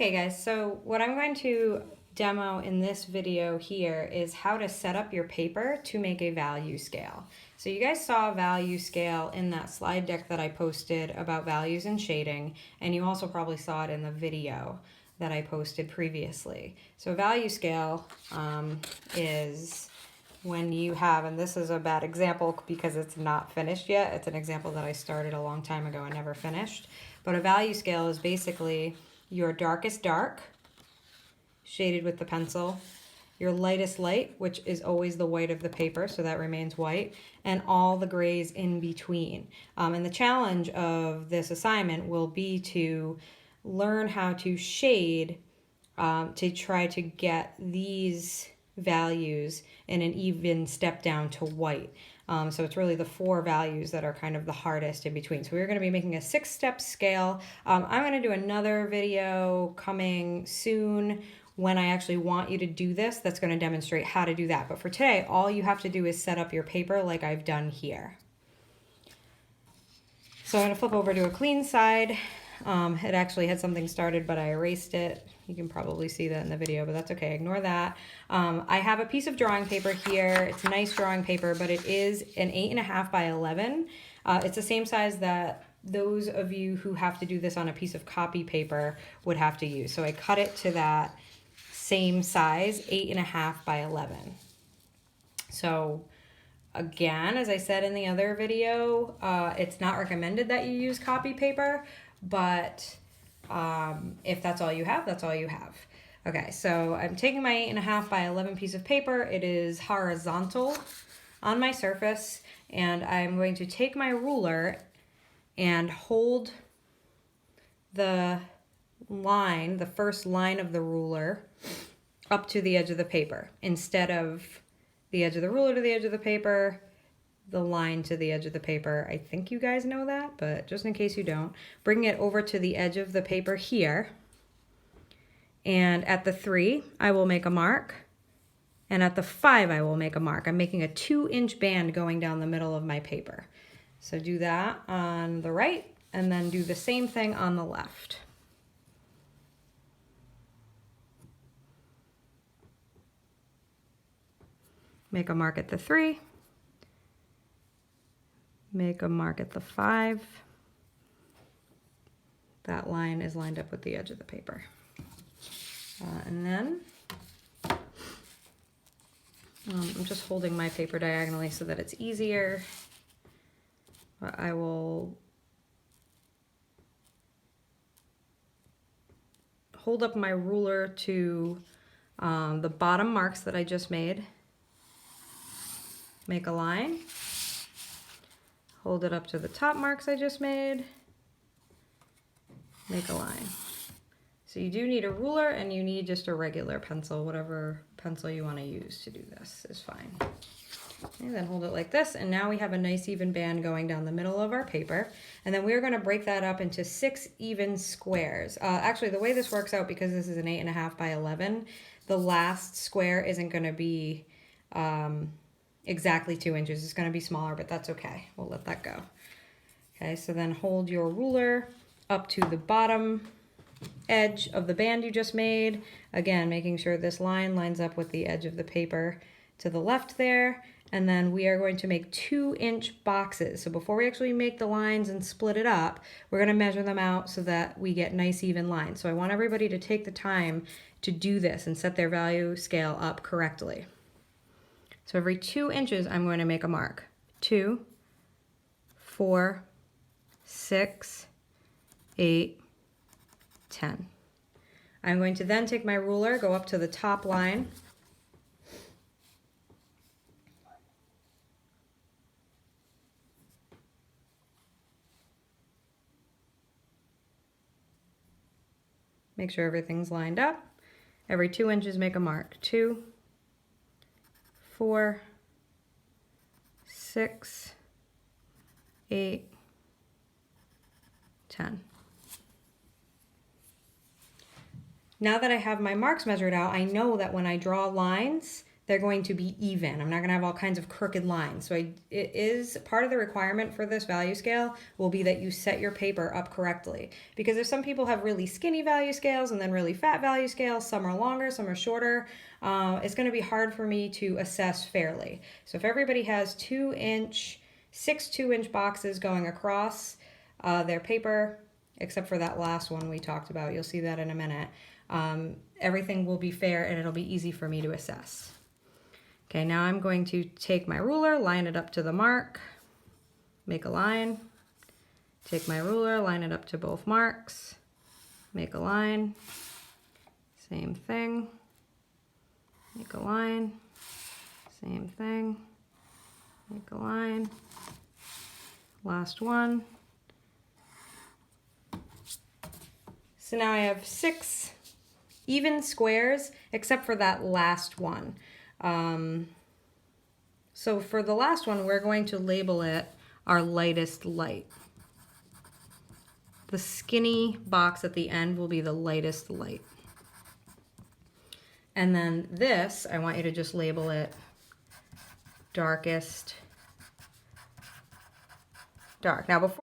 Okay guys, so what I'm going to demo in this video here is how to set up your paper to make a value scale. So you guys saw a value scale in that slide deck that I posted about values and shading, and you also probably saw it in the video that I posted previously. So a value scale is when you have, and this is a bad example because it's not finished yet, it's an example that I started a long time ago and never finished, but a value scale is basically your darkest dark, shaded with the pencil, your lightest light, which is always the white of the paper, so that remains white, and all the grays in between. And the challenge of this assignment will be to learn how to shade to try to get these values in an even step down to white. So it's really the four values that are kind of the hardest in between. So we're going to be making a 6-step scale. I'm going to do another video coming soon when I actually want you to do this that's going to demonstrate how to do that. But for today, all you have to do is set up your paper like I've done here. So I'm going to flip over to a clean side. It actually had something started, but I erased it. You can probably see that in the video, but that's okay. Ignore that. I have a piece of drawing paper here. It's nice drawing paper, but it is an 8.5 by 11. It's the same size that those of you who have to do this on a piece of copy paper would have to use. So I cut it to that same size, 8.5 by 11. So again, as I said in the other video, it's not recommended that you use copy paper, but if that's all you have, that's all you have. Okay, so I'm taking my 8.5 by 11 piece of paper. It is horizontal on my surface, and I'm going to take my ruler and hold the line, the first line of the ruler, up to the edge of the paper. Instead of the edge of the ruler to the edge of the paper, the line to the edge of the paper. I think you guys know that, but just in case you don't, bring it over to the edge of the paper here. And at the 3, I will make a mark. And at the 5, I will make a mark. I'm making a 2-inch band going down the middle of my paper. So do that on the right, and then do the same thing on the left. Make a mark at the 3. Make a mark at the 5. That line is lined up with the edge of the paper. And then I'm just holding my paper diagonally so that it's easier. I will hold up my ruler to the bottom marks that I just made. Make a line. Hold it up to the top marks I just made. Make a line. So you do need a ruler, and you need just a regular pencil. Whatever pencil you want to use to do this is fine. And then hold it like this, and now we have a nice even band going down the middle of our paper. And then we're going to break that up into 6 even squares. Actually, the way this works out, because this is an 8.5 by 11, the last square isn't going to be exactly 2 inches. It's going to be smaller, but that's okay. We'll let that go. Okay, so then hold your ruler up to the bottom edge of the band you just made. Again, making sure this line lines up with the edge of the paper to the left there. And then we are going to make 2-inch boxes. So before we actually make the lines and split it up, we're going to measure them out so that we get nice even lines. So I want everybody to take the time to do this and set their value scale up correctly. So every 2 inches, I'm going to make a mark. 2, 4, 6, 8, 10. I'm going to then take my ruler, go up to the top line, make sure everything's lined up. Every 2 inches, make a mark. 2, 4, 6, 8, 10. Now that I have my marks measured out, I know that when I draw lines, they're going to be even. I'm not going to have all kinds of crooked lines. So it is part of the requirement for this value scale will be that you set your paper up correctly. Because if some people have really skinny value scales and then really fat value scales, some are longer, some are shorter, it's going to be hard for me to assess fairly. So if everybody has 6 2-inch boxes going across their paper, except for that last one we talked about, you'll see that in a minute, everything will be fair and it'll be easy for me to assess. Okay, now I'm going to take my ruler, line it up to the mark, make a line, take my ruler, line it up to both marks, make a line, same thing, make a line, same thing, make a line, last one. So now I have 6 even squares except for that last one. So for the last one, we're going to label it our lightest light. The skinny box at the end will be the lightest light. And then this, I want you to just label it darkest dark. Now before